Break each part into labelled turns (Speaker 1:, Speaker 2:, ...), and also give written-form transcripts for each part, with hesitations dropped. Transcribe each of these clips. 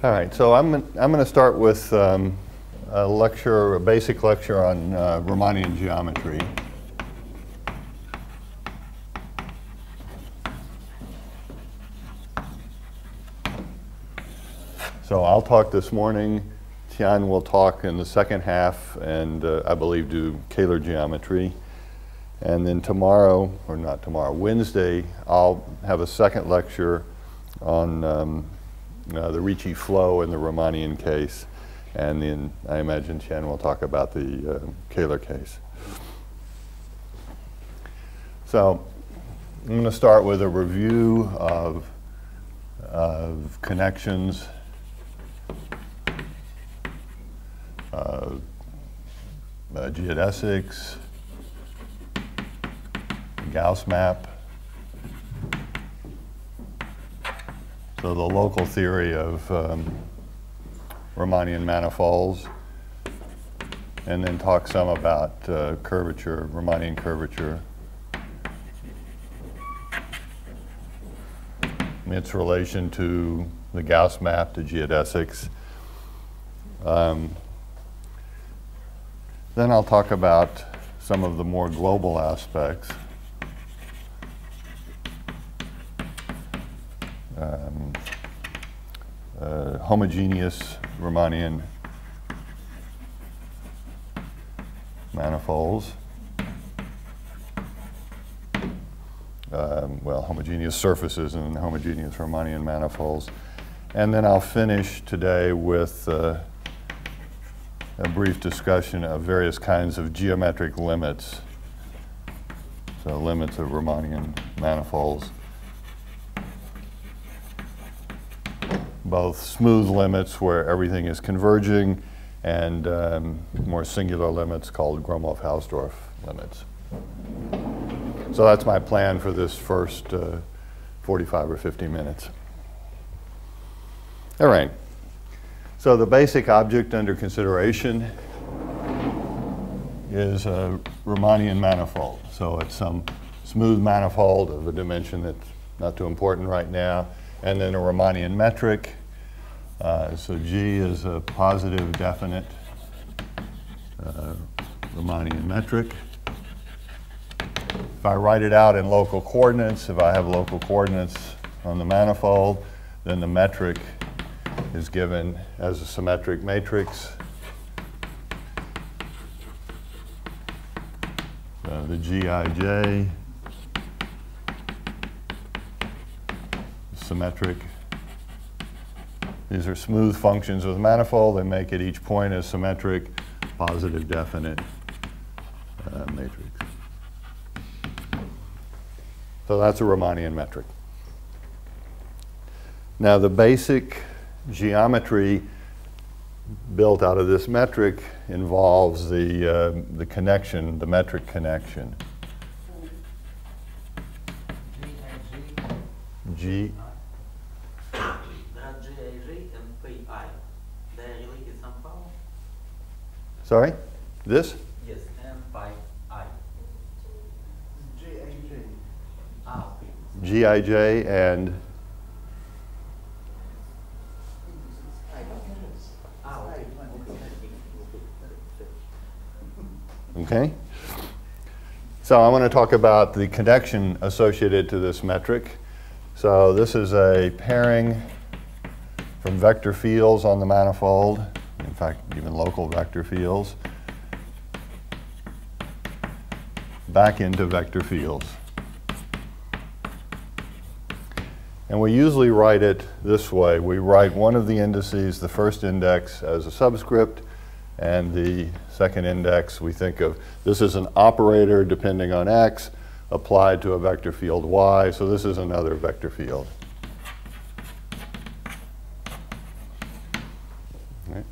Speaker 1: All right, so I'm going to start with a basic lecture on Riemannian geometry. So I'll talk this morning. Tian will talk in the second half, and I believe do Kähler geometry. And then tomorrow, or not tomorrow, Wednesday, I'll have a second lecture on the Ricci flow in the Riemannian case. And then I imagine Tian will talk about the Kähler case. So I'm going to start with a review of connections, geodesics, Gauss map, so the local theory of Riemannian manifolds, and then talk some about curvature, Riemannian curvature, its relation to the Gauss map, to geodesics. Then I'll talk about some of the more global aspects. Homogeneous Riemannian manifolds. Well, homogeneous surfaces and homogeneous Riemannian manifolds. And then I'll finish today with a brief discussion of various kinds of geometric limits. So limits of Riemannian manifolds. Both smooth limits where everything is converging and more singular limits called Gromov-Hausdorff limits. So that's my plan for this first 45 or 50 minutes. All right. So the basic object under consideration is a Riemannian manifold. So it's some smooth manifold of a dimension that's not too important right now, and then a Riemannian metric. So G is a positive definite Riemannian metric. If I write it out in local coordinates, if I have local coordinates on the manifold, then the metric is given as a symmetric matrix. The Gij, symmetric. These are smooth functions with manifold. They make at each point a symmetric, positive definite matrix. So that's a Riemannian metric. Now the basic geometry built out of this metric involves the connection, the metric connection. G. Sorry? This?
Speaker 2: Yes, and pi I.
Speaker 1: Gij and okay. So I want to talk about the connection associated to this metric. So this is a pairing from vector fields on the manifold, in fact, even local vector fields, back into vector fields. And we usually write it this way. We write one of the indices, the first index, as a subscript, and the second index we think of, this is an operator depending on x applied to a vector field y, so this is another vector field. Right.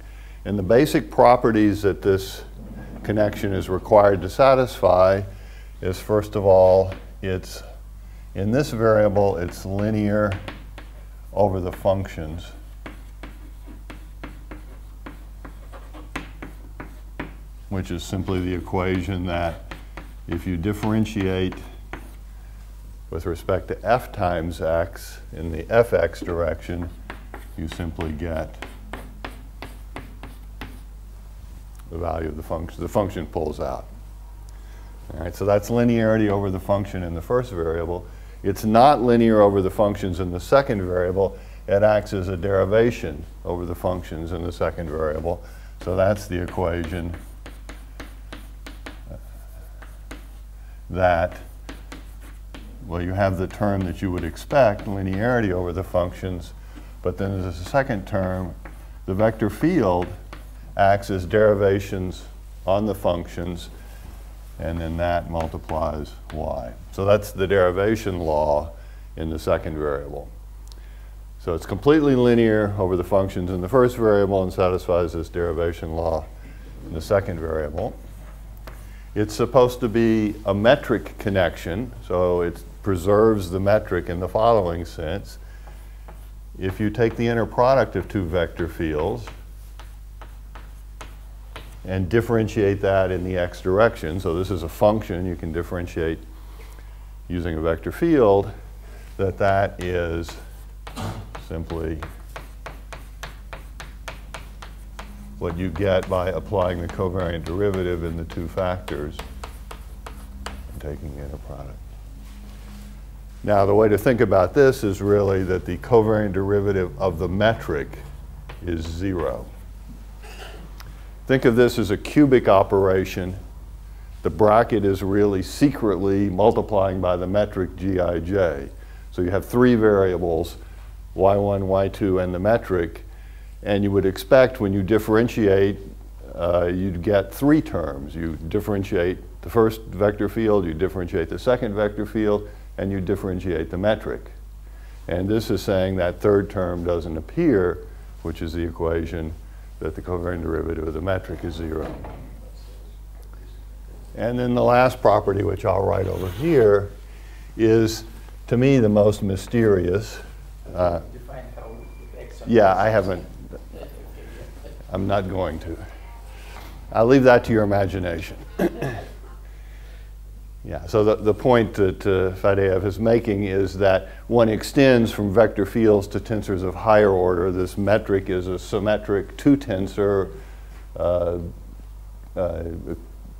Speaker 1: And the basic properties that this connection is required to satisfy is, first of all, it's in this variable, it's linear over the functions. Which is simply the equation that if you differentiate with respect to f times x in the fx direction, you simply get the value of the function. The function pulls out. All right, so that's linearity over the function in the first variable. It's not linear over the functions in the second variable. It acts as a derivation over the functions in the second variable. So that's the equation that, well, you have the term that you would expect, linearity over the functions, but then there's a second term, the vector field acts as derivations on the functions, and then that multiplies y. So that's the derivation law in the second variable. So it's completely linear over the functions in the first variable and satisfies this derivation law in the second variable. It's supposed to be a metric connection, so it preserves the metric in the following sense. If you take the inner product of two vector fields and differentiate that in the x direction, so this is a function you can differentiate using a vector field, that is simply what you get by applying the covariant derivative in the two factors and taking the inner product. Now, the way to think about this is really that the covariant derivative of the metric is 0. Think of this as a cubic operation. The bracket is really secretly multiplying by the metric gij. So you have three variables, y1, y2, and the metric. And you would expect when you differentiate, you'd get three terms. You differentiate the first vector field, you differentiate the second vector field, and you differentiate the metric. And this is saying that third term doesn't appear, which is the equation that the covariant derivative of the metric is 0. And then the last property, which I'll write over here, is, to me, the most mysterious.
Speaker 2: Define how x.
Speaker 1: Yeah, I haven't. I'm not going to. I'll leave that to your imagination. Yeah, so the point that Fadeev is making is that one extends from vector fields to tensors of higher order. This metric is a symmetric two-tensor,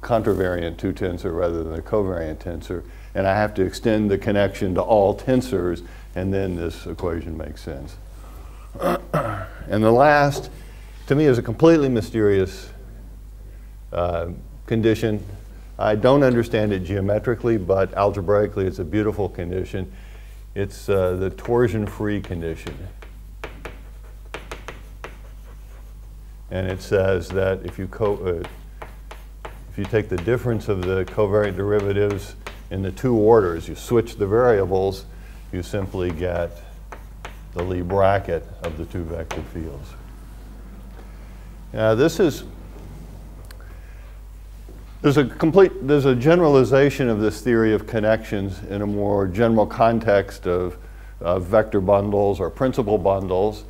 Speaker 1: contravariant two-tensor rather than a covariant tensor. And I have to extend the connection to all tensors, and then this equation makes sense. And the last, to me, is a completely mysterious condition. I don't understand it geometrically, but algebraically it's a beautiful condition. It's the torsion-free condition. And it says that if you take the difference of the covariant derivatives in the two orders, you switch the variables, you simply get the Lie bracket of the two vector fields. Now there's a generalization of this theory of connections in a more general context of vector bundles or principal bundles.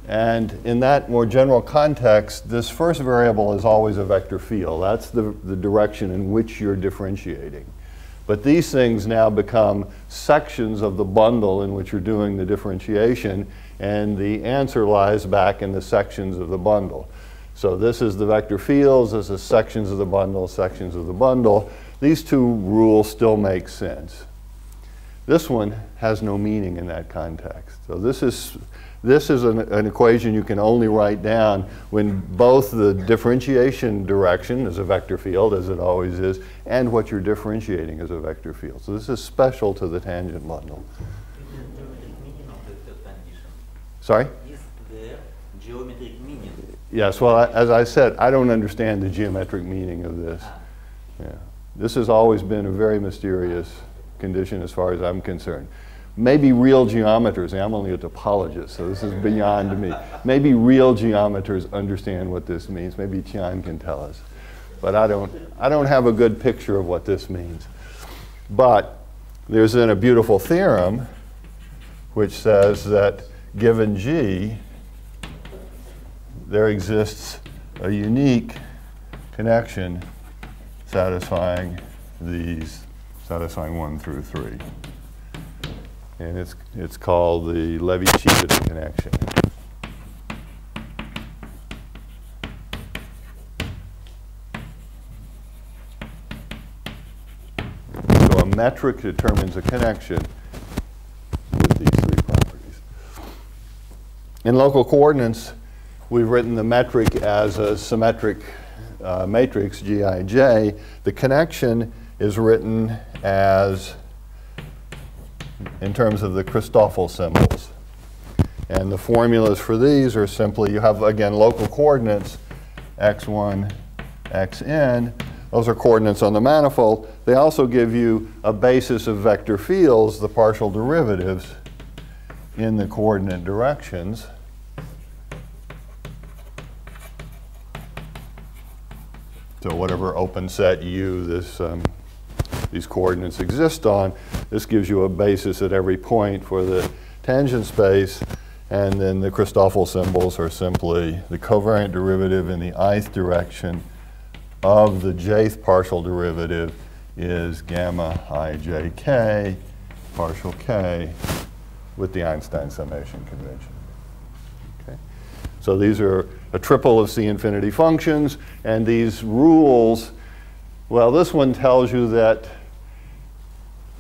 Speaker 1: And in that more general context, this first variable is always a vector field. That's the direction in which you're differentiating. But these things now become sections of the bundle in which you're doing the differentiation, and the answer lies back in the sections of the bundle. So this is the vector fields, this is sections of the bundle, sections of the bundle. These two rules still make sense. This one has no meaning in that context. So this is an equation you can only write down when both the differentiation direction is a vector field, as it always is, and what you're differentiating is a vector field. So this is special to the tangent bundle.
Speaker 2: Is the geometric meaning of the third condition?
Speaker 1: Sorry?
Speaker 2: Is there geometric meaning?
Speaker 1: Yes, well, as I said, I don't understand the geometric meaning of this. Yeah. This has always been a very mysterious condition as far as I'm concerned. Maybe real geometers, and I'm only a topologist, so this is beyond me. Maybe real geometers understand what this means. Maybe Tian can tell us. But I don't have a good picture of what this means. But there's then a beautiful theorem which says that given G, there exists a unique connection satisfying 1 through 3. And it's called the Levi-Chebotaw connection. metric determines a connection with these three properties. In local coordinates, we've written the metric as a symmetric matrix, Gij. The connection is written as in terms of the Christoffel symbols. And the formulas for these are simply, you have, again, local coordinates, x1, xn. Those are coordinates on the manifold. They also give you a basis of vector fields, the partial derivatives, in the coordinate directions. So whatever open set U these coordinates exist on, this gives you a basis at every point for the tangent space. And then the Christoffel symbols are simply the covariant derivative in the ith direction of the jth partial derivative is gamma ijk partial k with the Einstein summation convention. Okay. So these are a triple of C infinity functions, and these rules, well, this one tells you that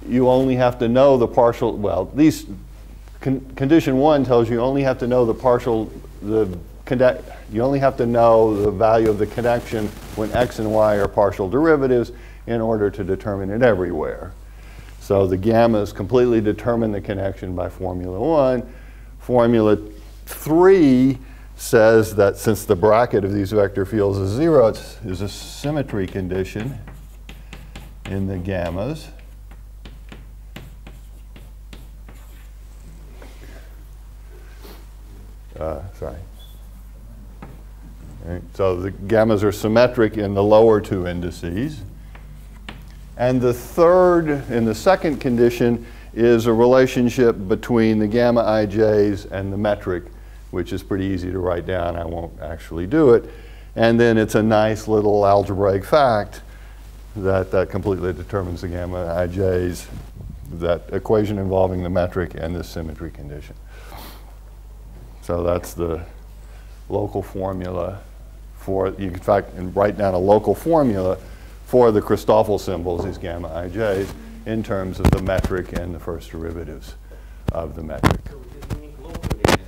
Speaker 1: you only have to know the partial, well, these condition one tells you only have to know the partial, you only have to know the value of the connection when x and y are partial derivatives in order to determine it everywhere. So the gammas completely determine the connection by formula 1. Formula 3 says that since the bracket of these vector fields is 0, it is a symmetry condition in the gammas. Sorry. Right. So the gammas are symmetric in the lower two indices. And the third, in the second condition, is a relationship between the gamma ij's and the metric, which is pretty easy to write down. I won't actually do it. And then it's a nice little algebraic fact that completely determines the gamma ij's, that equation involving the metric and the symmetry condition. So that's the local formula for, you in fact write down a local formula for the Christoffel symbols, these gamma ij's, in terms of the metric and the first derivatives of the metric.
Speaker 2: So it is unique locally, and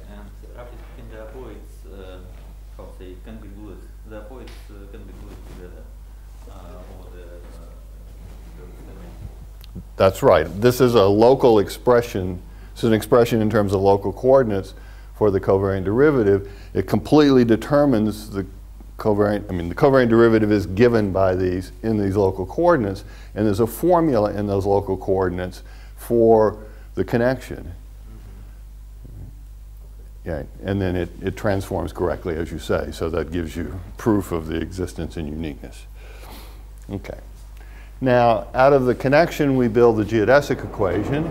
Speaker 2: roughly speaking, the opposites, how to say, can be glued. The opposites can be glued together over the
Speaker 1: That's right. This is a local expression. This is an expression in terms of local coordinates for the covariant derivative. It completely determines the covariant, the covariant derivative is given by these, in these local coordinates, and there's a formula in those local coordinates for the connection. Yeah, and then it transforms correctly, as you say, so that gives you proof of the existence and uniqueness. Okay. Now, out of the connection, we build the geodesic equation.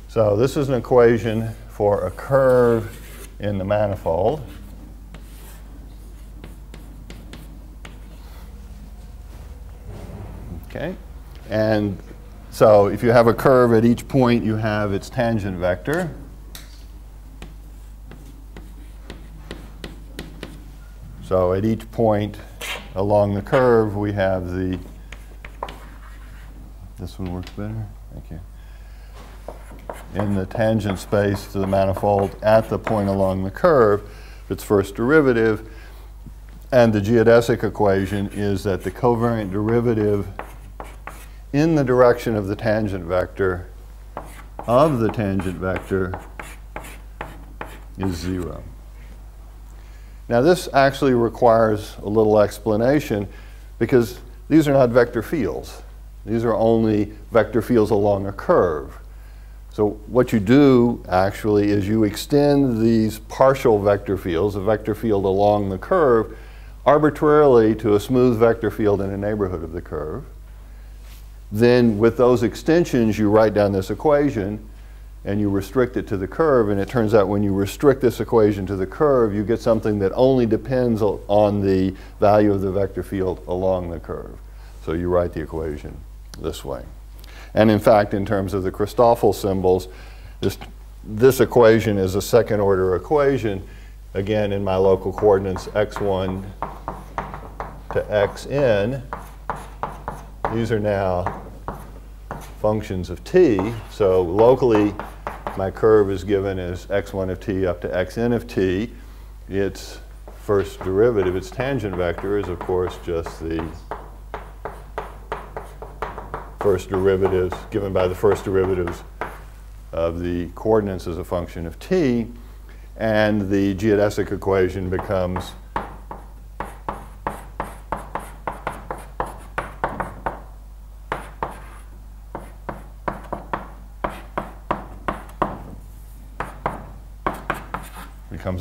Speaker 1: So this is an equation for a curve in the manifold. Okay. And so if you have a curve at each point, you have its tangent vector. So at each point along the curve, we have the, this one works better, thank you. In the tangent space to the manifold at the point along the curve, its first derivative. And the geodesic equation is that the covariant derivative in the direction of the tangent vector is 0. Now this actually requires a little explanation because these are not vector fields. These are only vector fields along a curve. So what you do actually is you extend these partial vector fields, a vector field along the curve, arbitrarily to a smooth vector field in a neighborhood of the curve. Then with those extensions, you write down this equation and you restrict it to the curve, and it turns out when you restrict this equation to the curve, you get something that only depends on the value of the vector field along the curve. So you write the equation this way. And in fact, in terms of the Christoffel symbols, this equation is a second order equation again in my local coordinates x1 to xn, these are now functions of t. So locally, my curve is given as x1 of t up to xn of t. Its first derivative, its tangent vector, is of course just the first derivatives, given by the first derivatives of the coordinates as a function of t. And the geodesic equation becomes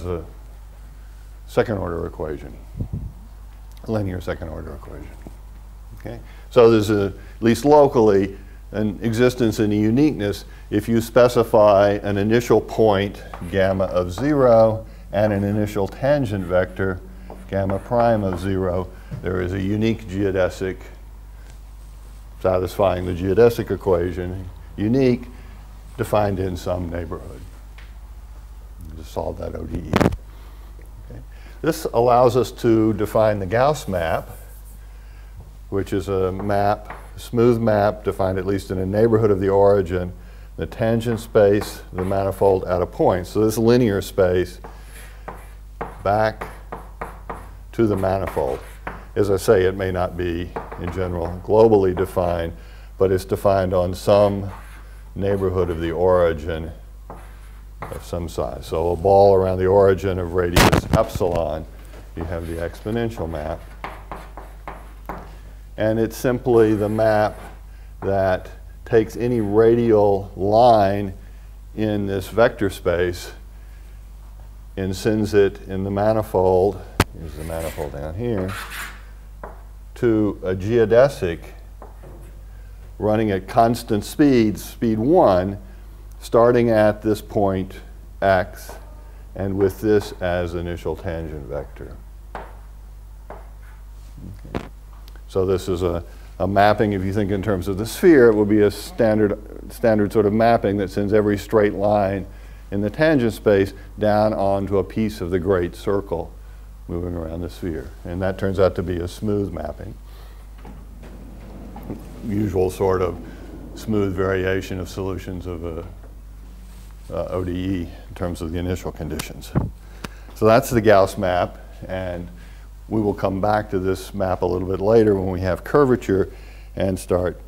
Speaker 1: a second order equation, a linear second order equation. Okay? So there's at least locally an existence and a uniqueness if you specify an initial point gamma of 0 and an initial tangent vector gamma prime of 0. There is a unique geodesic satisfying the geodesic equation, unique, defined in some neighborhood. To solve that ODE. Okay. This allows us to define the Gauss map, which is a map, a smooth map defined at least in a neighborhood of the origin, the tangent space, the manifold at a point. So this linear space back to the manifold. As I say, it may not be, in general, globally defined, but it's defined on some neighborhood of the origin of some size. So a ball around the origin of radius epsilon, you have the exponential map. And it's simply the map that takes any radial line in this vector space and sends it in the manifold, here's the manifold down here, to a geodesic running at constant speeds, speed 1, starting at this point x, and with this as initial tangent vector. Okay. So this is a mapping, if you think in terms of the sphere, it would be a standard sort of mapping that sends every straight line in the tangent space down onto a piece of the great circle moving around the sphere. And that turns out to be a smooth mapping. Usual sort of smooth variation of solutions of a ODE in terms of the initial conditions. So that's the Gauss map, and we will come back to this map a little bit later when we have curvature and start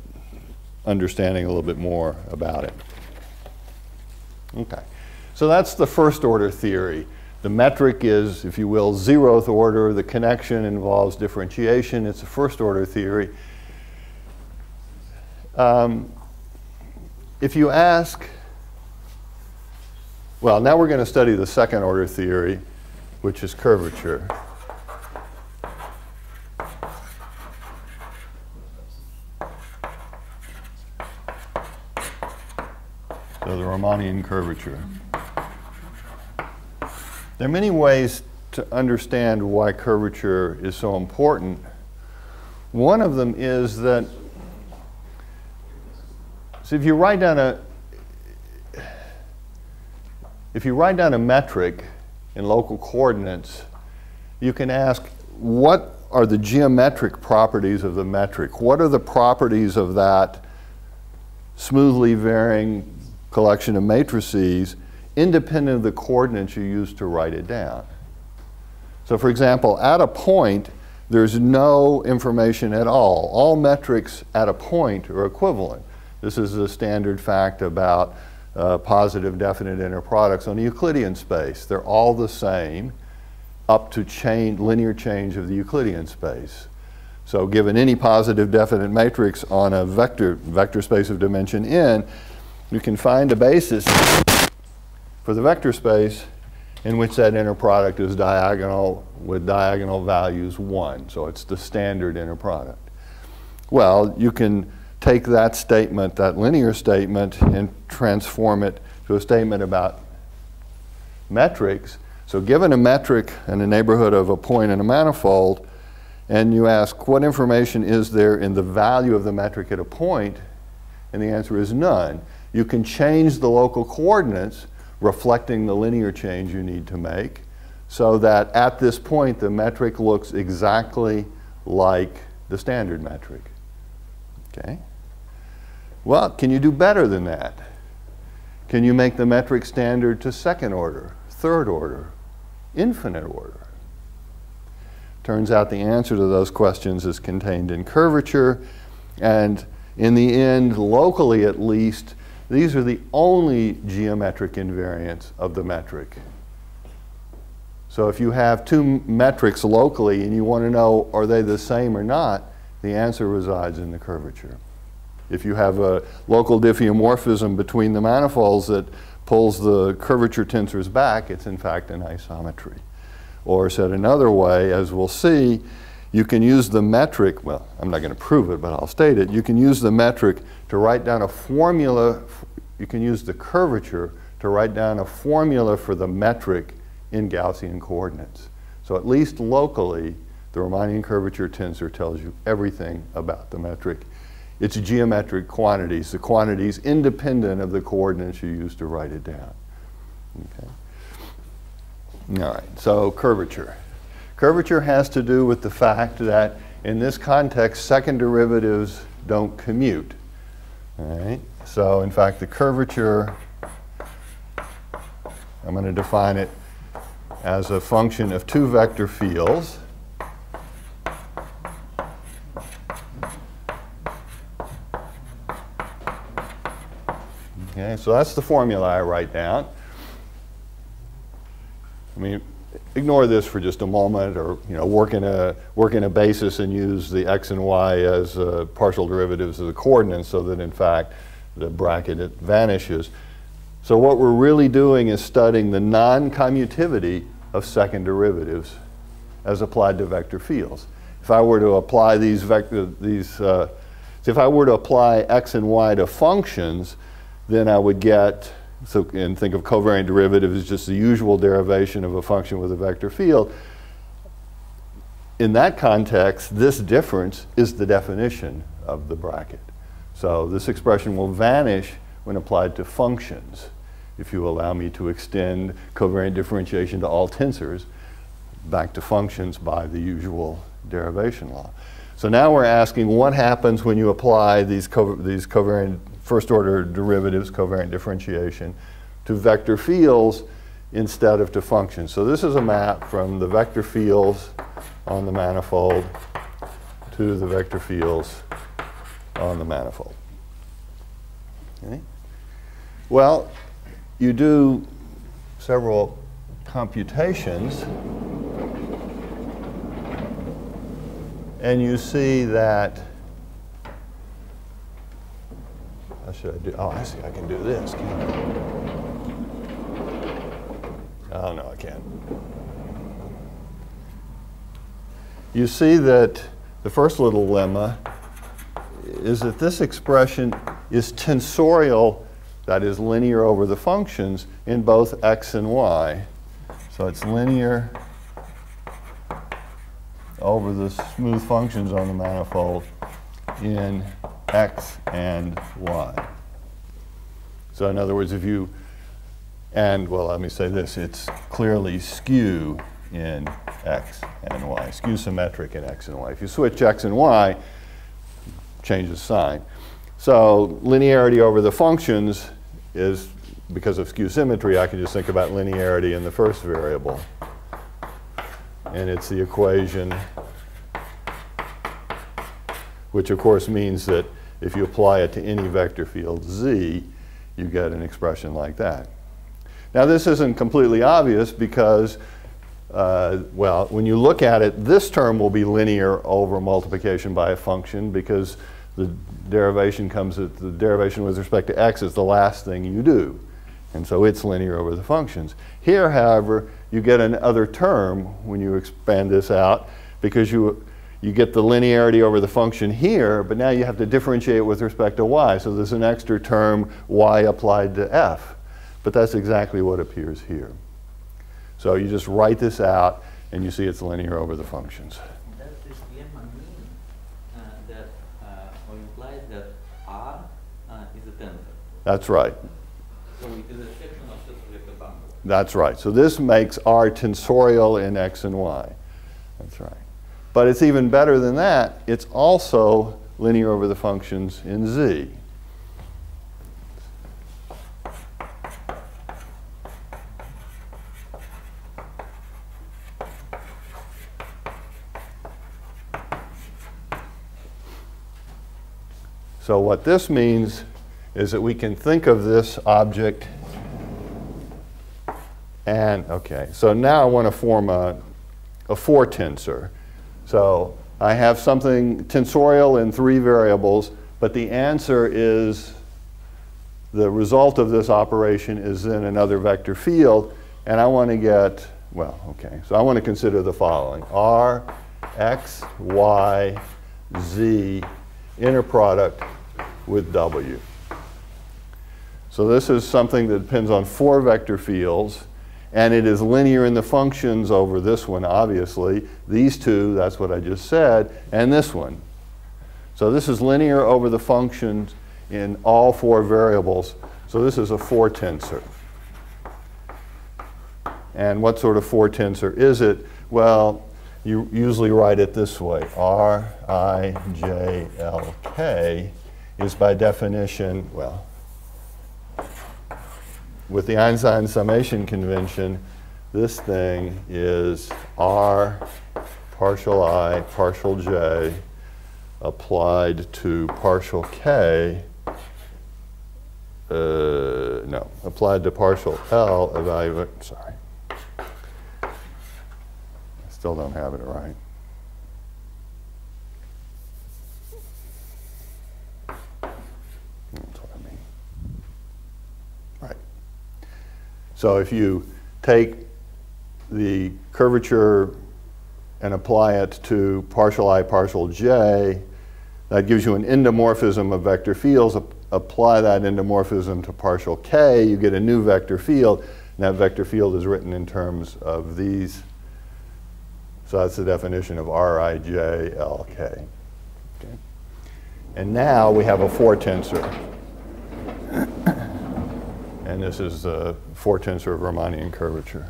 Speaker 1: understanding a little bit more about it. Okay, so that's the first order theory. The metric is, if you will, 0th order. The connection involves differentiation. It's a first order theory. If you ask, well, now we're going to study the second order theory, which is curvature. So the Riemannian curvature. There are many ways to understand why curvature is so important. One of them is that, so if you write down a metric in local coordinates, you can ask, what are the geometric properties of the metric? What are the properties of that smoothly varying collection of matrices independent of the coordinates you use to write it down? So for example, at a point, there's no information at all. All metrics at a point are equivalent. This is a standard fact about positive definite inner products on a Euclidean space. They're all the same up to linear change of the Euclidean space. So given any positive definite matrix on a vector space of dimension n, you can find a basis for the vector space in which that inner product is diagonal with diagonal values 1. So it's the standard inner product. Well, you can take that statement, that linear statement, and transform it to a statement about metrics. So given a metric in a neighborhood of a point in a manifold, and you ask what information is there in the value of the metric at a point, and the answer is none. You can change the local coordinates reflecting the linear change you need to make. so that at this point the metric looks exactly like the standard metric. Okay? Well, can you do better than that? Can you make the metric standard to second order, third order, infinite order? Turns out the answer to those questions is contained in curvature, and in the end, locally at least, these are the only geometric invariants of the metric. So if you have two metrics locally and you want to know are they the same or not, the answer resides in the curvature. If you have a local diffeomorphism between the manifolds that pulls the curvature tensors back, it's in fact an isometry. Or said another way, as we'll see, you can use the metric, well, I'm not going to prove it, but I'll state it. You can use the metric to write down a formula. You can use the curvature to write down a formula for the metric in Gaussian coordinates. So at least locally, the Riemannian curvature tensor tells you everything about the metric. It's geometric quantities, the quantities independent of the coordinates you use to write it down. Okay. All right, so curvature. Curvature has to do with the fact that in this context, second derivatives don't commute. All right, so in fact, the curvature, I'm going to define it as a function of two vector fields. Okay, so that's the formula I write down. I mean, ignore this for just a moment, or work in a basis and use the x and y as partial derivatives of the coordinates, so that in fact the bracket vanishes. So what we're really doing is studying the non-commutivity of second derivatives as applied to vector fields. If I were to apply if I were to apply x and y to functions, then I would get, and think of covariant derivative as just the usual derivation of a function with a vector field. In that context, this difference is the definition of the bracket. So this expression will vanish when applied to functions, if you allow me to extend covariant differentiation to all tensors back to functions by the usual derivation law. So now we're asking what happens when you apply these covariant first order derivatives, covariant differentiation, to vector fields instead of to functions. So this is a map from the vector fields on the manifold to the vector fields on the manifold. Okay. Well, you do several computations and you see that, how should I do? Oh, I see, I can do this, can't I? Oh, no, I can't. You see that the first little lemma is that this expression is tensorial, that is linear over the functions, in both x and y. So it's linear over the smooth functions on the manifold in x and y. So in other words, if you, well, let me say this, it's clearly skew in x and y, skew symmetric in x and y. If you switch x and y, change the sign. So linearity over the functions is, because of skew symmetry, I can just think about linearity in the first variable. And it's the equation, which of course means that if you apply it to any vector field z, you get an expression like that. Now this isn't completely obvious because, well, when you look at it, this term will be linear over multiplication by a function because the derivation with respect to x is the last thing you do. And so it's linear over the functions. Here, however, you get another term when you expand this out because you get the linearity over the function here, but now you have to differentiate with respect to y. So there's an extra term, y applied to f. But that's exactly what appears here. So you just write this out, and you see it's linear over the functions.
Speaker 2: Does this lemma mean that, or implies that R is a tensor?
Speaker 1: That's right.
Speaker 2: So it is a section of the vector bundle.
Speaker 1: That's right. So this makes R tensorial in X and Y. That's right. But it's even better than that. It's also linear over the functions in Z. So what this means is that we can think of this object and, okay, so now I want to form a 4 tensor. So I have something tensorial in 3 variables, but the answer is, the result of this operation is in another vector field, and I want to get, well, okay, so I want to consider the following. R, X, Y, Z, inner product with W. So this is something that depends on 4 vector fields, and it is linear in the functions over this one, obviously. These two, that's what I just said, and this one. So this is linear over the functions in all 4 variables. So this is a 4 tensor. And what sort of 4 tensor is it? Well, you usually write it this way. R, I, J, L, K is by definition, well, with the Einstein summation convention, this thing is R partial I partial J applied to partial K, no, applied to partial L evaluate, sorry. I still don't have it right. That's what I mean. Right. So if you take the curvature and apply it to partial I partial J, that gives you an endomorphism of vector fields. Apply that endomorphism to partial K, you get a new vector field. And that vector field is written in terms of these. So that's the definition of Rij Lk. Okay. And now we have a 4 tensor. And this is the 4 tensor of Riemannian curvature.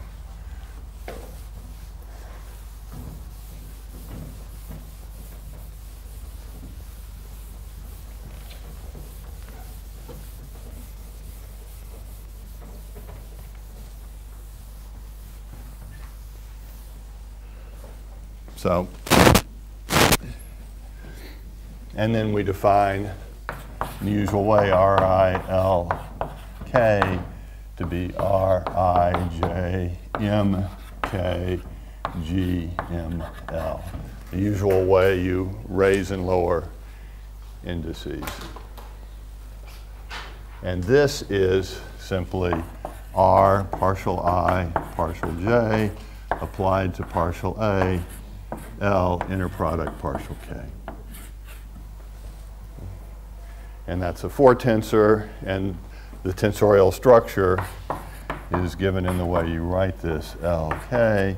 Speaker 1: So, and then we define in the usual way RILK to be RIJMKGML. The usual way you raise and lower indices. And this is simply R partial I partial J applied to partial A, L inner product partial K. And that's a 4 tensor, and the tensorial structure is given in the way you write this, LK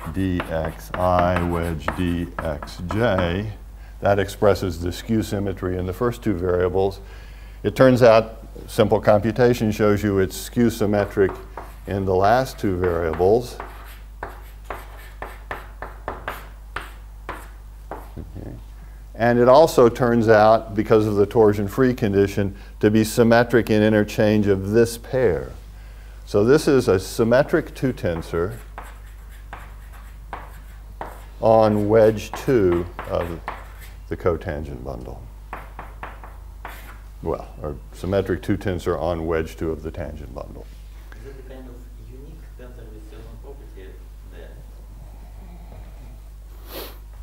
Speaker 1: dxi wedge dxj. That expresses the skew symmetry in the first 2 variables. It turns out simple computation shows you it's skew symmetric in the last 2 variables. Okay. And it also turns out, because of the torsion-free condition, to be symmetric in interchange of this pair. So this is a symmetric 2 tensor on wedge 2 of the cotangent bundle. Well, or symmetric 2 tensor on wedge 2 of the tangent bundle.
Speaker 2: Is it a kind of unique tensor with certain property there?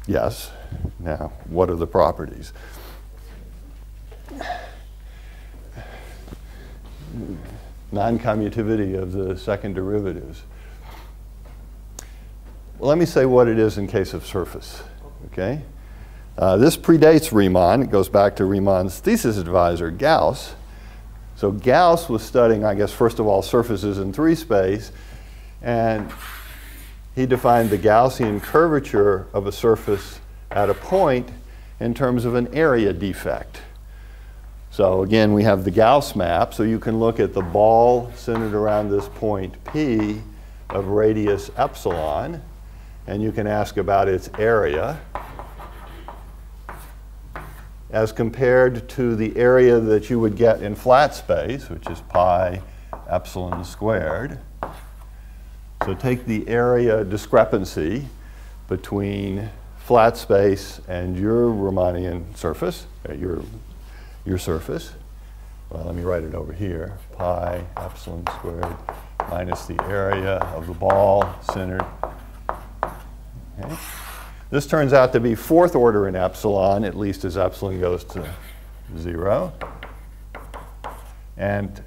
Speaker 1: Yes. Now, what are the properties? Non-commutivity of the second derivatives. Well, let me say what it is in case of surface. Okay? This predates Riemann. It goes back to Riemann's thesis advisor, Gauss. So Gauss was studying, I guess, first of all, surfaces in 3 space, and he defined the Gaussian curvature of a surface at a point in terms of an area defect. So again, we have the Gauss map, so you can look at the ball centered around this point P of radius epsilon, and you can ask about its area as compared to the area that you would get in flat space, which is pi epsilon squared. So take the area discrepancy between flat space and your Riemannian surface, your surface. Well, let me write it over here. Pi epsilon squared minus the area of the ball centered. Okay. This turns out to be fourth order in epsilon, at least as epsilon goes to 0. And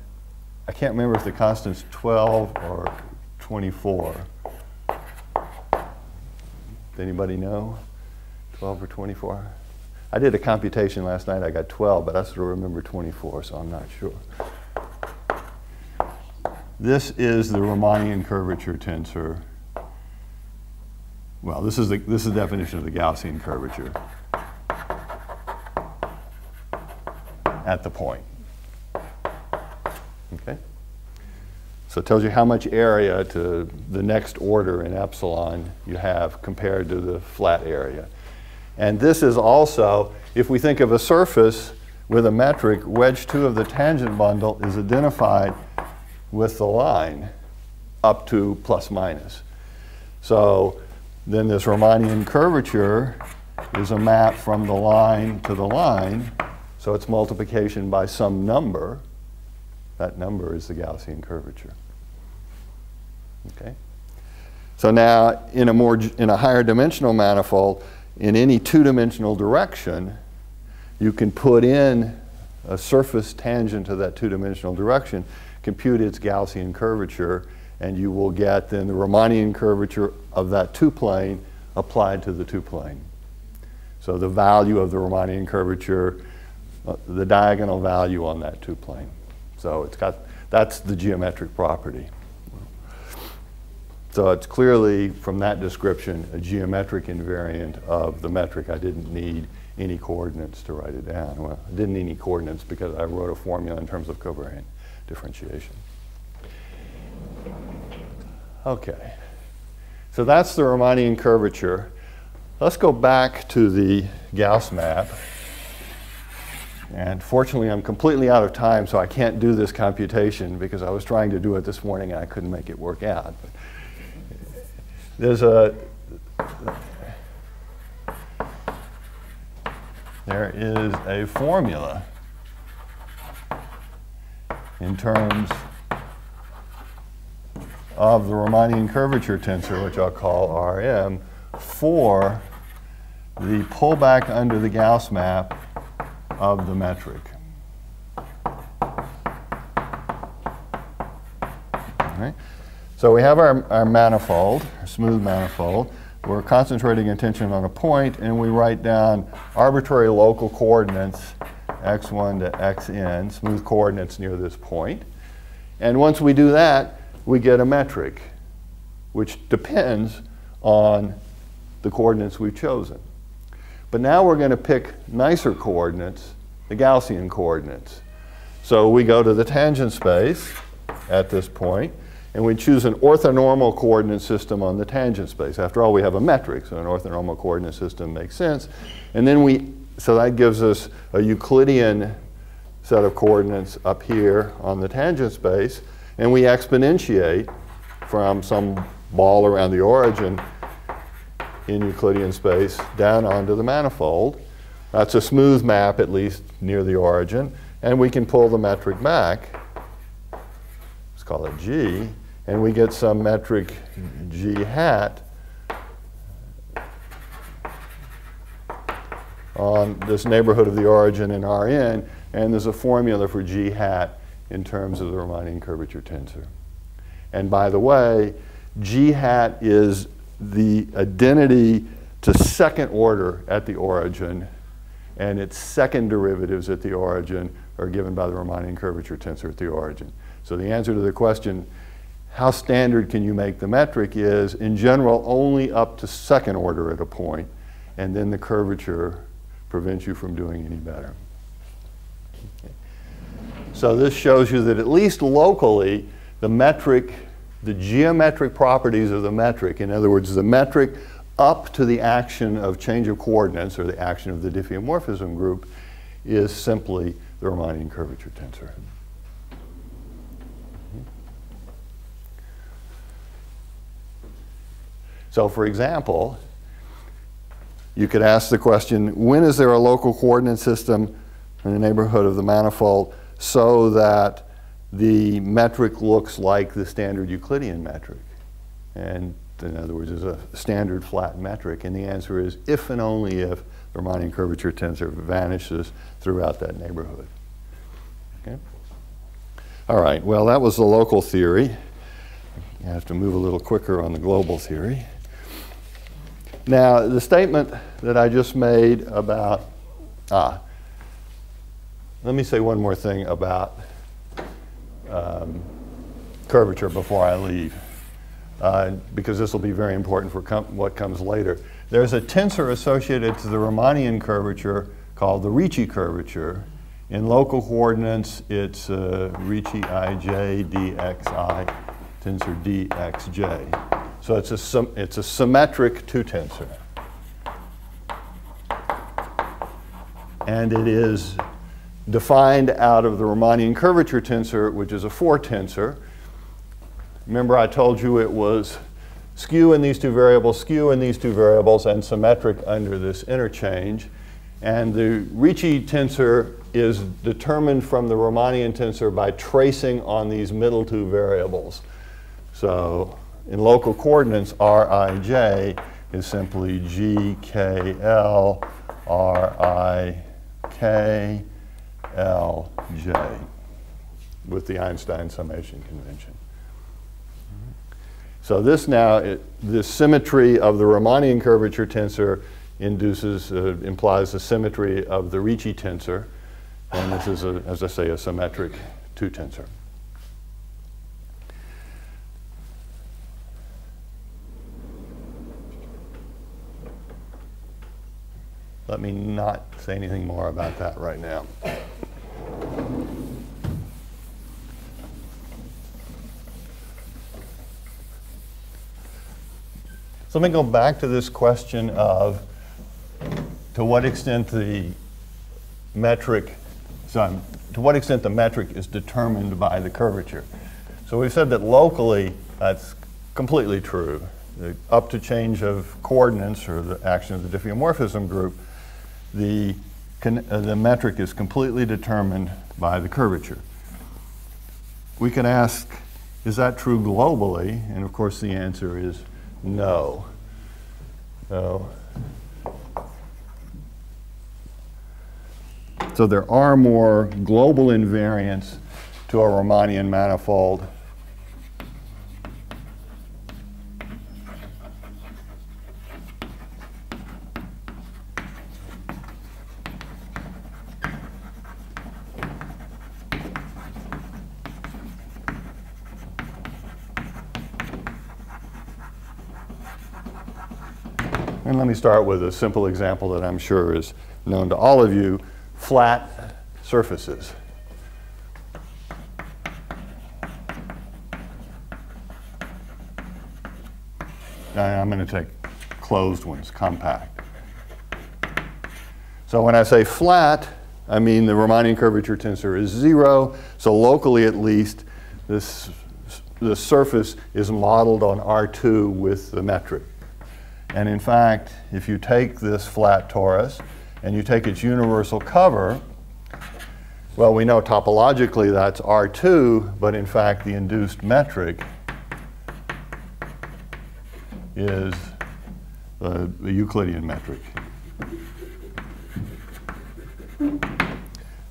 Speaker 1: I can't remember if the constant's 12 or 24. Does anybody know? 12 or 24? I did a computation last night. I got 12, but I sort of remember 24, so I'm not sure. This is the Riemannian curvature tensor. Well, this is the definition of the Gaussian curvature at the point. Okay? So it tells you how much area to the next order in epsilon you have compared to the flat area. And this is also, if we think of a surface with a metric, wedge 2 of the tangent bundle is identified with the line up to plus minus. So then this Riemannian curvature is a map from the line to the line. So it's multiplication by some number. That number is the Gaussian curvature. Okay? So now in a higher dimensional manifold, in any two-dimensional direction, you can put in a surface tangent to that two-dimensional direction, compute its Gaussian curvature, and you will get then the Riemannian curvature of that two-plane applied to the two-plane. So the value of the Riemannian curvature, the diagonal value on that two-plane. So that's the geometric property. So it's clearly, from that description, a geometric invariant of the metric. I didn't need any coordinates to write it down. Well, I didn't need any coordinates because I wrote a formula in terms of covariant differentiation. Okay. So that's the Riemannian curvature. Let's go back to the Gauss map. And fortunately, I'm completely out of time, so I can't do this computation because I was trying to do it this morning and I couldn't make it work out. But there is a formula in terms of the Riemannian curvature tensor, which I'll call Rm, for the pullback under the Gauss map of the metric. All right. So we have our manifold, our smooth manifold. We're concentrating attention on a point, and we write down arbitrary local coordinates, x1 to xn, smooth coordinates near this point. And once we do that, we get a metric, which depends on the coordinates we've chosen. But now we're going to pick nicer coordinates, the Gaussian coordinates. So we go to the tangent space at this point, and we choose an orthonormal coordinate system on the tangent space. After all, we have a metric, so an orthonormal coordinate system makes sense. And then so that gives us a Euclidean set of coordinates up here on the tangent space, and we exponentiate from some ball around the origin in Euclidean space down onto the manifold. That's a smooth map, at least near the origin, and we can pull the metric back. Let's call it G, and we get some metric G hat on this neighborhood of the origin in Rn, and there's a formula for G hat in terms of the Riemannian curvature tensor. And by the way, G hat is the identity to second order at the origin, and its second derivatives at the origin are given by the Riemannian curvature tensor at the origin. So the answer to the question, how standard can you make the metric, is, in general, only up to second order at a point, and then the curvature prevents you from doing any better. So this shows you that at least locally, the metric, the geometric properties of the metric, in other words, the metric up to the action of change of coordinates, or the action of the diffeomorphism group, is simply the Riemannian curvature tensor. So for example, you could ask the question, when is there a local coordinate system in the neighborhood of the manifold so that the metric looks like the standard Euclidean metric? And in other words, is a standard flat metric. And the answer is if and only if the Riemannian curvature tensor vanishes throughout that neighborhood. Okay? All right, well, that was the local theory. You have to move a little quicker on the global theory. Now, the statement that I just made about, let me say one more thing about curvature before I leave, because this will be very important for what comes later. There's a tensor associated to the Riemannian curvature called the Ricci curvature. In local coordinates, it's Ricci ij dxi tensor dxj. So it's a symmetric two-tensor. And it is defined out of the Riemannian curvature tensor, which is a four-tensor. Remember I told you it was skew in these two variables, skew in these two variables, and symmetric under this interchange. And the Ricci tensor is determined from the Riemannian tensor by tracing on these middle two variables. So in local coordinates, Rij is simply GKL RIKLJ with the Einstein summation convention. So this now, this symmetry of the Riemannian curvature tensor implies the symmetry of the Ricci tensor. And this is, as I say, a symmetric two-tensor. Let me not say anything more about that right now. So let me go back to this question of to what extent the metric is determined by the curvature. So we've said that locally that's completely true. Up to change of coordinates, or the action of the diffeomorphism group, the metric is completely determined by the curvature. We can ask, is that true globally? And of course the answer is no. So there are more global invariants to a Riemannian manifold And let me start with a simple example that I'm sure is known to all of you, flat surfaces. Now I'm going to take closed ones, compact. So when I say flat, I mean the Riemannian curvature tensor is 0. So locally at least, the surface is modeled on R2 with the metric. And in fact, if you take this flat torus and you take its universal cover, well, we know topologically that's R2, but in fact the induced metric is the Euclidean metric.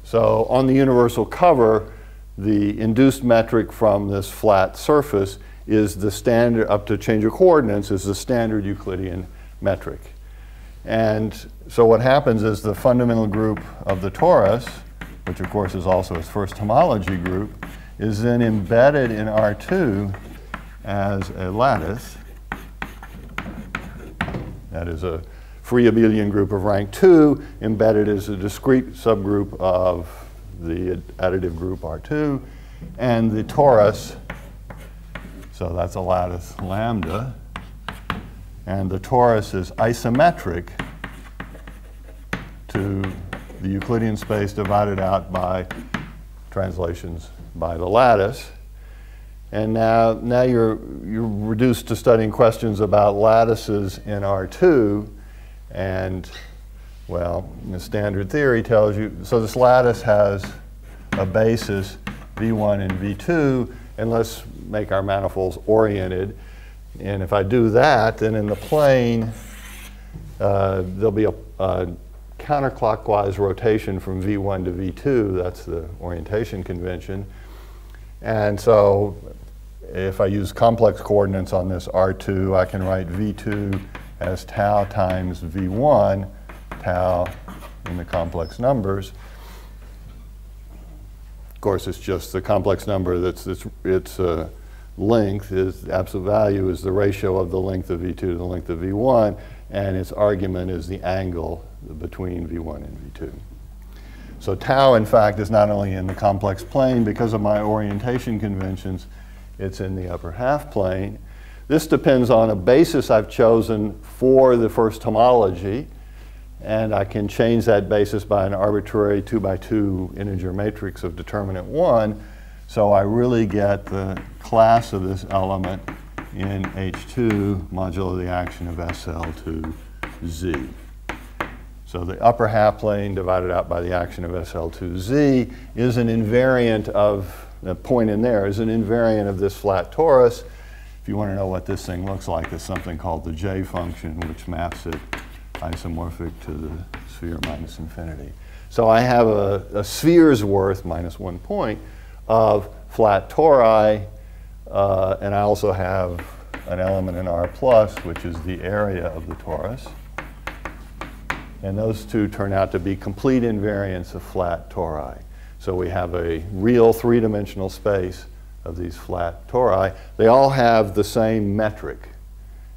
Speaker 1: So on the universal cover, the induced metric from this flat surface is the standard, up to change of coordinates, is the standard Euclidean metric. And so what happens is the fundamental group of the torus, which of course is also its first homology group, is then embedded in R2 as a lattice. That is a free abelian group of rank 2 embedded as a discrete subgroup of the additive group R2, and the torus, so that's a lattice lambda, and the torus is isometric to the Euclidean space divided out by translations by the lattice. And now you're reduced to studying questions about lattices in R2, and well, the standard theory tells you, so this lattice has a basis V1 and V2, and let's make our manifolds oriented. And if I do that, then in the plane, there'll be a counterclockwise rotation from V1 to V2. That's the orientation convention. And so if I use complex coordinates on this R2, I can write V2 as tau times V1, tau in the complex numbers. Of course, it's just the complex number that's its length, is absolute value is the ratio of the length of V2 to the length of V1, and its argument is the angle between V1 and V2. So tau, in fact, is not only in the complex plane because of my orientation conventions, it's in the upper half plane. This depends on a basis I've chosen for the first homology, and I can change that basis by an arbitrary 2x2 integer matrix of determinant 1, so I really get the class of this element in H2 modulo the action of SL to Z. So the upper half plane divided out by the action of SL to Z is an invariant of, the point in there is an invariant of this flat torus. If you want to know what this thing looks like, it's something called the J function, which maps it isomorphic to the sphere minus infinity. So I have a sphere's worth, minus 1 point, of flat tori, and I also have an element in R plus, which is the area of the torus. And those two turn out to be complete invariants of flat tori. So we have a real three-dimensional space of these flat tori. They all have the same metric.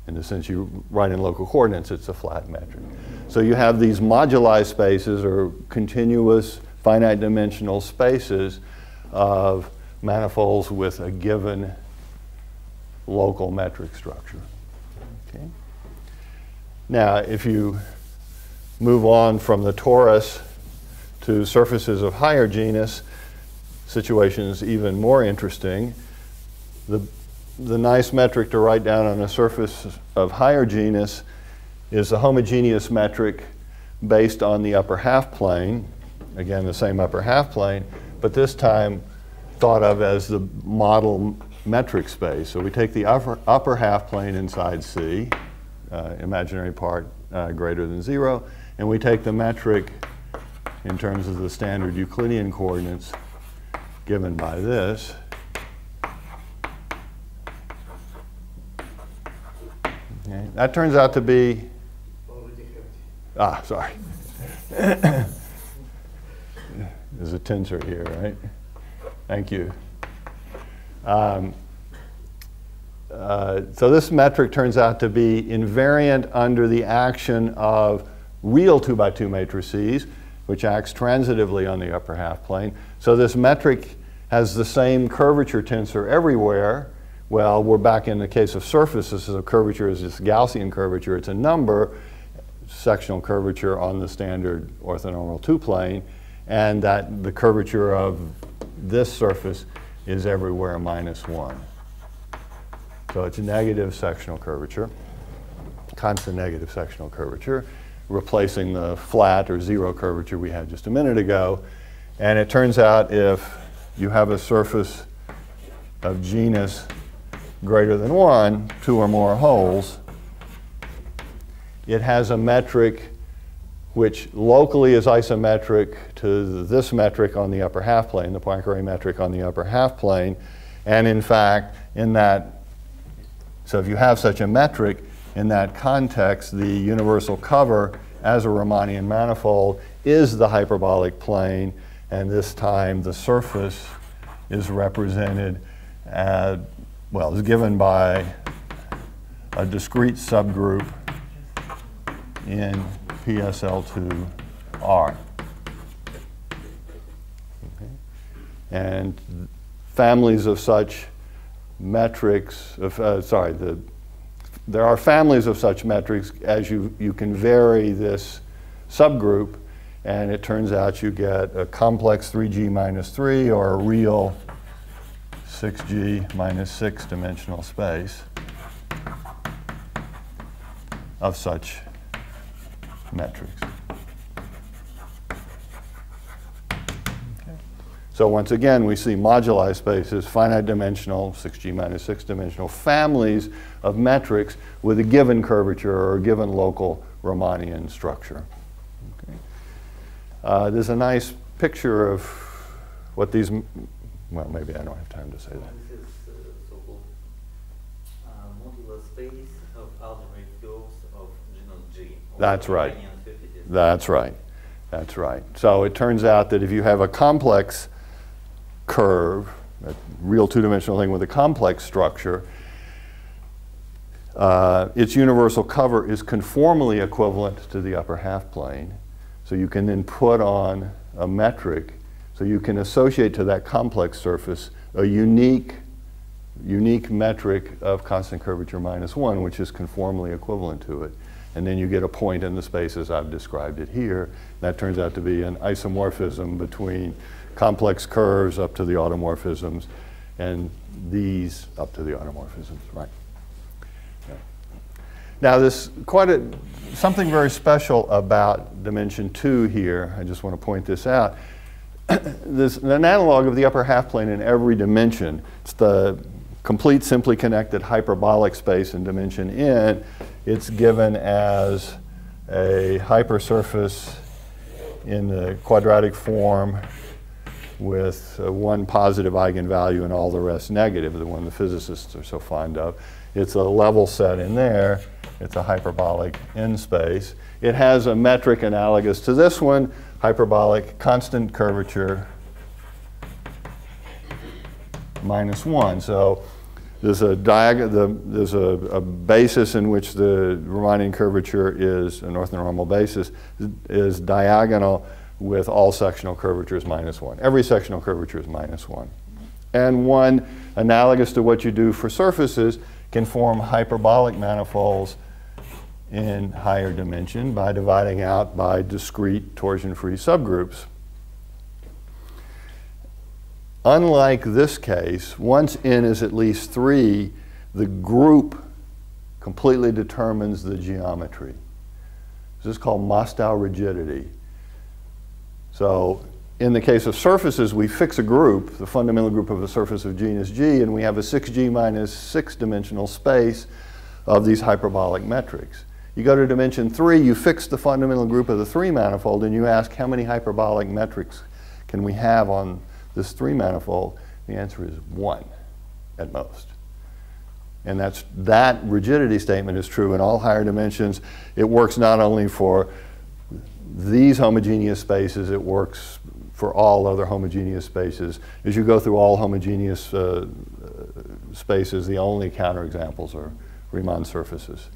Speaker 1: In the sense you write in local coordinates, it's a flat metric. So you have these moduli spaces, or continuous finite dimensional spaces of manifolds with a given local metric structure. Okay. Now, if you move on from the torus to surfaces of higher genus, situation is even more interesting. The nice metric to write down on a surface of higher genus is the homogeneous metric based on the upper half plane. Again, the same upper half plane, but this time thought of as the model metric space. So we take the upper half plane inside C, imaginary part greater than 0, and we take the metric in terms of the standard Euclidean coordinates given by this. Okay. That turns out to be, sorry. There's a tensor here, right? Thank you. So this metric turns out to be invariant under the action of real 2x2 matrices, which acts transitively on the upper half plane. So this metric has the same curvature tensor everywhere. Well, we're back in the case of surfaces, so curvature is this Gaussian curvature. It's a number, sectional curvature on the standard orthonormal 2 plane, and that the curvature of this surface is everywhere minus 1. So it's a negative sectional curvature, constant negative sectional curvature, replacing the flat or 0 curvature we had just a minute ago. And it turns out if you have a surface of genus greater than 1, 2 or more holes, it has a metric which locally is isometric to this metric on the upper half plane, the Poincare metric on the upper half plane. And in fact, in that, so if you have such a metric, in that context, the universal cover as a Riemannian manifold is the hyperbolic plane, and this time the surface is represented as, well, is given by a discrete subgroup in PSL2R. And families of such metrics, there are families of such metrics as you can vary this subgroup, and it turns out you get a complex 3G minus 3 or a real 6G minus 6 dimensional space of such metrics. So once again, we see moduli spaces, finite dimensional, 6G minus 6 dimensional families of metrics with a given curvature or a given local Riemannian structure. Okay. There's a nice picture of what these, well, maybe I don't have time to say that.
Speaker 2: This is so-called modular space of algebraic fields of genus G.
Speaker 1: That's right. That's right. That's right. So it turns out that if you have a complex curve, a real two-dimensional thing with a complex structure, its universal cover is conformally equivalent to the upper half plane. So you can then put on a metric, so you can associate to that complex surface a unique metric of constant curvature minus 1, which is conformally equivalent to it. And then you get a point in the space as I've described it here. That turns out to be an isomorphism between complex curves up to the automorphisms and these up to the automorphisms, right? Yeah. Now there's something very special about dimension 2 here. I just want to point this out. There's an analog of the upper half plane in every dimension. It's the complete simply connected hyperbolic space in dimension n. It's given as a hypersurface in the quadratic form with one positive eigenvalue and all the rest negative, the one the physicists are so fond of. It's a level set in there. It's a hyperbolic n space. It has a metric analogous to this one, hyperbolic constant curvature minus 1. So there's a basis in which the Riemannian curvature is, an orthonormal basis, is diagonal with all sectional curvatures minus 1. Every sectional curvature is minus 1. And one, analogous to what you do for surfaces, can form hyperbolic manifolds in higher dimension by dividing out by discrete torsion-free subgroups. Unlike this case, once n is at least 3, the group completely determines the geometry. This is called Mostow rigidity. So in the case of surfaces, we fix a group, the fundamental group of a surface of genus G, and we have a 6G minus 6 dimensional space of these hyperbolic metrics. You go to dimension 3, you fix the fundamental group of the 3 manifold, and you ask how many hyperbolic metrics can we have on this 3 manifold? The answer is 1 at most. And that rigidity statement is true in all higher dimensions. It works not only for these homogeneous spaces, it works for all other homogeneous spaces. As you go through all homogeneous spaces, the only counterexamples are Riemann surfaces.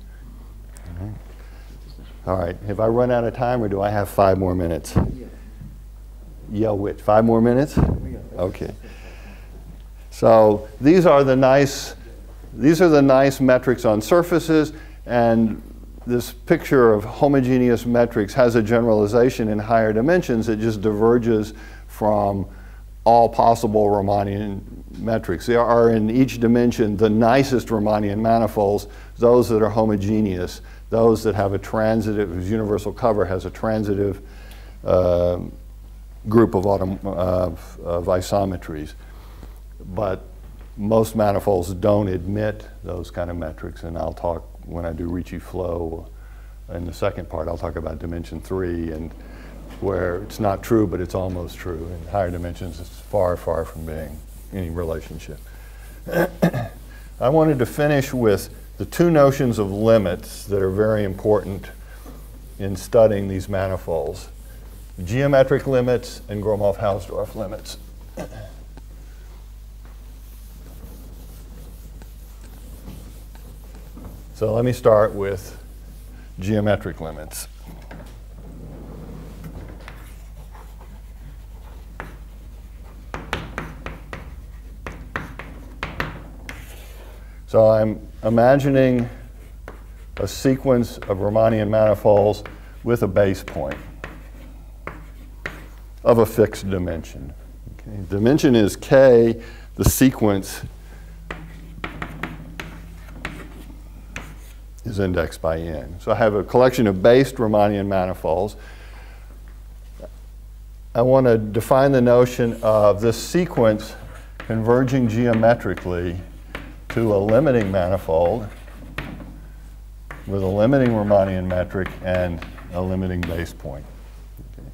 Speaker 1: All right, have I run out of time or do I have 5 more minutes? Yeah, which? 5 more minutes? Okay. So these are the nice metrics on surfaces, and this picture of homogeneous metrics has a generalization in higher dimensions. It just diverges from all possible Riemannian metrics. There are in each dimension the nicest Riemannian manifolds, those that are homogeneous, those that have a transitive, whose universal cover has a transitive group of isometries. But most manifolds don't admit those kind of metrics, and I'll talk when I do Ricci flow in the second part. I'll talk about dimension 3 and where it's not true, but it's almost true. In higher dimensions, it's far, far from being any relationship. I wanted to finish with the 2 notions of limits that are very important in studying these manifolds: geometric limits and Gromov-Hausdorff limits. So let me start with geometric limits. So I'm imagining a sequence of Riemannian manifolds with a base point of a fixed dimension. Okay. Dimension is k, the sequence is indexed by n. So I have a collection of based Riemannian manifolds. I want to define the notion of this sequence converging geometrically to a limiting manifold with a limiting Riemannian metric and a limiting base point. Okay.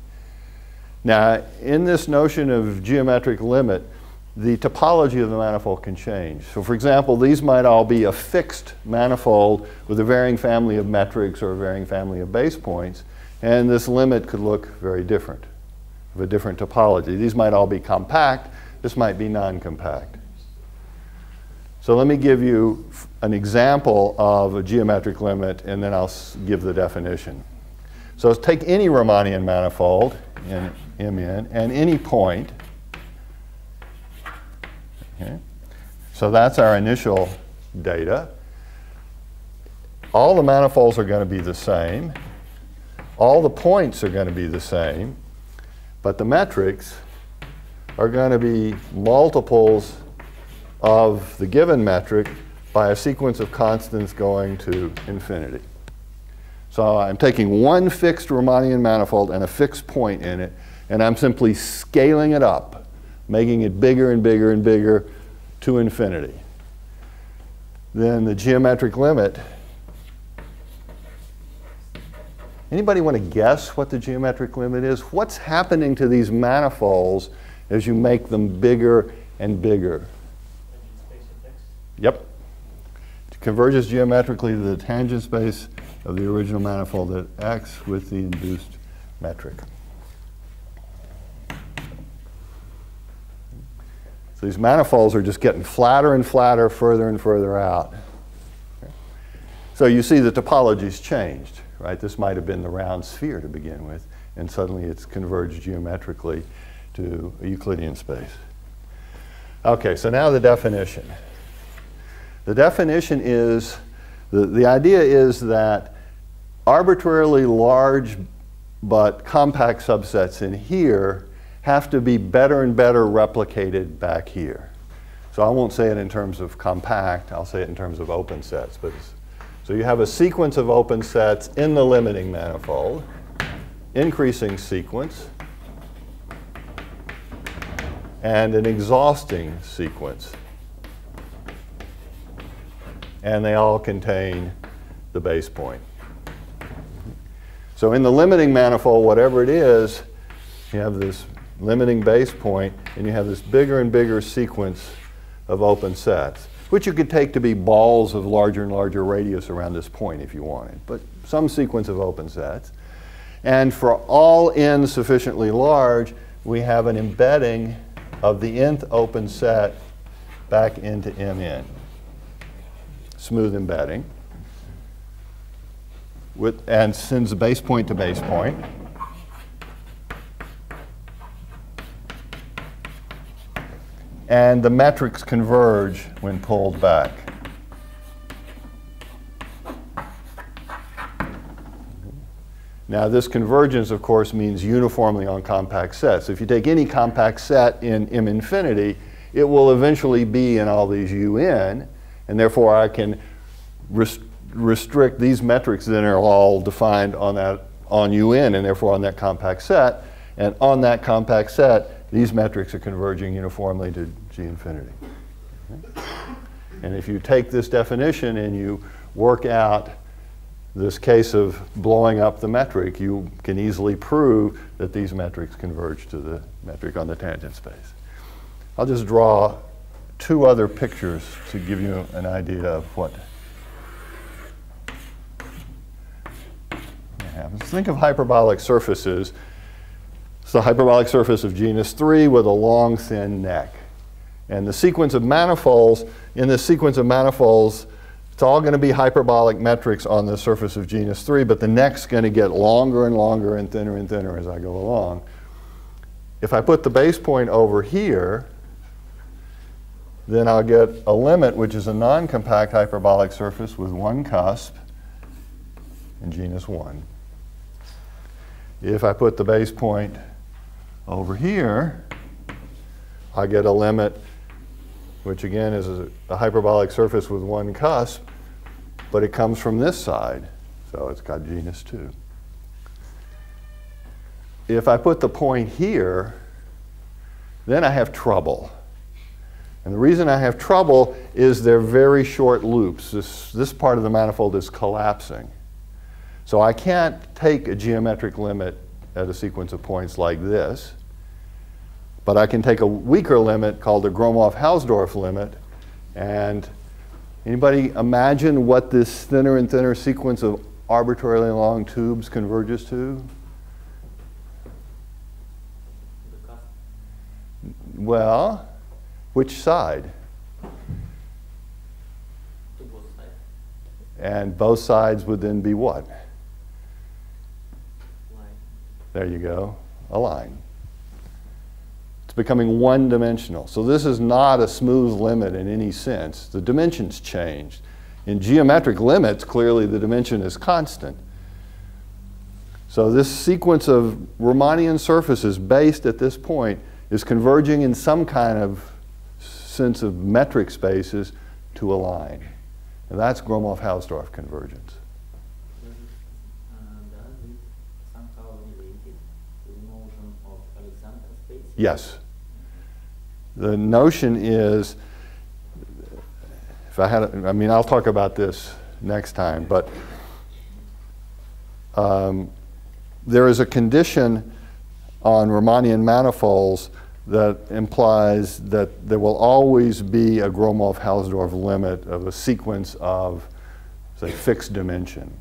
Speaker 1: Now, in this notion of geometric limit, the topology of the manifold can change. So for example, these might all be a fixed manifold with a varying family of metrics or a varying family of base points, and this limit could look very different, of a different topology. These might all be compact, this might be non-compact. So let me give you an example of a geometric limit, and then I'll give the definition. So let's take any Riemannian manifold in Mn and any point. Okay. So that's our initial data. All the manifolds are going to be the same. All the points are going to be the same. But the metrics are going to be multiples of the given metric by a sequence of constants going to infinity. So I'm taking one fixed Riemannian manifold and a fixed point in it, and I'm simply scaling it up, making it bigger and bigger and bigger to infinity. Then the geometric limit. Anybody want to guess what the geometric limit is? What's happening to these manifolds as you make them bigger and bigger? Yep. It converges geometrically to the tangent space of the original manifold at x with the induced metric. So these manifolds are just getting flatter and flatter, further and further out. Okay. So you see the topology's changed, right? This might have been the round sphere to begin with, and suddenly it's converged geometrically to a Euclidean space. Okay, so now the definition. The definition is, the idea is that arbitrarily large but compact subsets in here have to be better and better replicated back here. So I won't say it in terms of compact, I'll say it in terms of open sets. But so you have a sequence of open sets in the limiting manifold, increasing sequence, and an exhausting sequence. And they all contain the base point. So in the limiting manifold, whatever it is, you have this limiting base point, and you have this bigger and bigger sequence of open sets, which you could take to be balls of larger and larger radius around this point if you wanted, but some sequence of open sets. And for all n sufficiently large, we have an embedding of the nth open set back into Mn. Smooth embedding. And sends the base point to base point. And the metrics converge when pulled back. Now this convergence, of course, means uniformly on compact sets. If you take any compact set in M infinity, it will eventually be in all these UN, and therefore I can restrict these metrics that are all defined on UN, and therefore on that compact set. And on that compact set, these metrics are converging uniformly to G infinity. Okay? And if you take this definition and you work out this case of blowing up the metric, you can easily prove that these metrics converge to the metric on the tangent space. I'll just draw two other pictures to give you an idea of what happens. Think of hyperbolic surfaces. It's the hyperbolic surface of genus 3 with a long, thin neck. And the sequence of manifolds, in this sequence of manifolds, it's all going to be hyperbolic metrics on the surface of genus 3, but the neck's going to get longer and longer and thinner as I go along. If I put the base point over here, then I'll get a limit which is a non-compact hyperbolic surface with one cusp in genus 1. If I put the base point over here, I get a limit which again is a hyperbolic surface with one cusp, but it comes from this side, so it's got genus 2. If I put the point here, then I have trouble. And the reason I have trouble is they're very short loops. This part of the manifold is collapsing. So I can't take a geometric limit at a sequence of points like this, but I can take a weaker limit called the Gromov-Hausdorff limit. And anybody imagine what this thinner and thinner sequence of arbitrarily long tubes converges to? Well, which side?
Speaker 2: To both sides.
Speaker 1: And both sides would then be what?
Speaker 2: Line.
Speaker 1: There you go, a line. It's becoming one-dimensional. So this is not a smooth limit in any sense. The dimension's changed. In geometric limits, clearly the dimension is constant. So this sequence of Riemannian surfaces based at this point is converging in some kind of sense of metric spaces to a line. And that's Gromov-Hausdorff convergence.
Speaker 2: Does it somehow related to the notion of Alexander space?
Speaker 1: Yes. The notion is, if I had, I mean, I'll talk about this next time, but there is a condition on Riemannian manifolds that implies that there will always be a Gromov-Hausdorff limit of a sequence of, say, fixed dimension.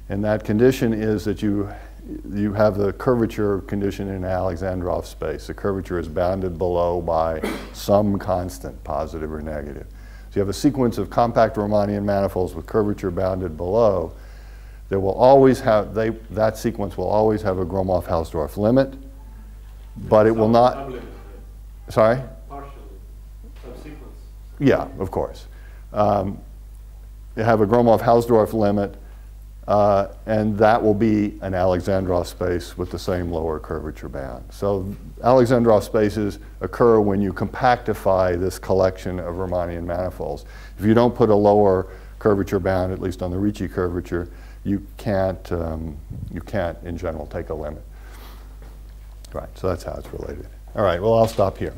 Speaker 1: And that condition is that you have the curvature condition in an Alexandrov space. The curvature is bounded below by some constant, positive or negative. So you have a sequence of compact Riemannian manifolds with curvature bounded below. There will always have, that sequence will always have a Gromov-Hausdorff limit, but it will not. Sorry?
Speaker 3: Partially, subsequence.
Speaker 1: Yeah, of course. You have a Gromov-Hausdorff limit, and that will be an Alexandrov space with the same lower curvature bound. So Alexandrov spaces occur when you compactify this collection of Riemannian manifolds. If you don't put a lower curvature bound, at least on the Ricci curvature, you can't in general take a limit. Right, so that's how it's related. All right, well, I'll stop here.